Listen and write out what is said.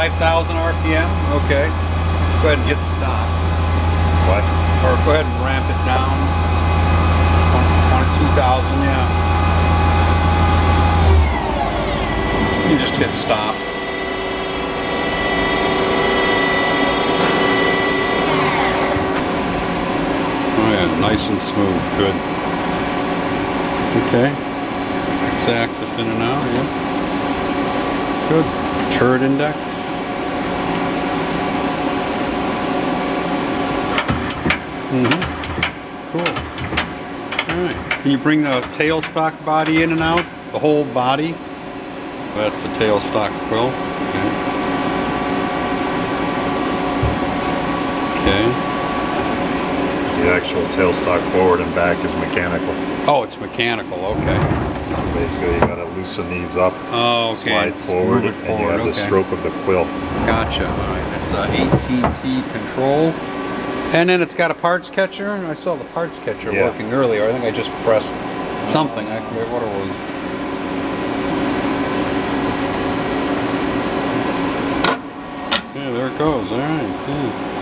5,000 RPM. Okay. Go ahead and hit stop. What? Or go ahead and ramp it down. 22,000, yeah. You just hit stop. Oh yeah, nice and smooth. Good. Okay. X-axis in and out, yeah. Good. Turd index. Cool. Alright. Can you bring the tailstock body in and out? The whole body? That's the tailstock quill. Okay. The actual tailstock forward and back is mechanical. Oh, it's mechanical, okay. Basically, you gotta loosen these up, Oh, okay. slide forward, Move it forward, and you have the stroke of the quill. Gotcha. Alright, that's the 18T control. And then it's got a parts catcher. I saw the parts catcher working earlier. I think I just pressed something. I forget what it was. Yeah, there it goes. Alright. Yeah.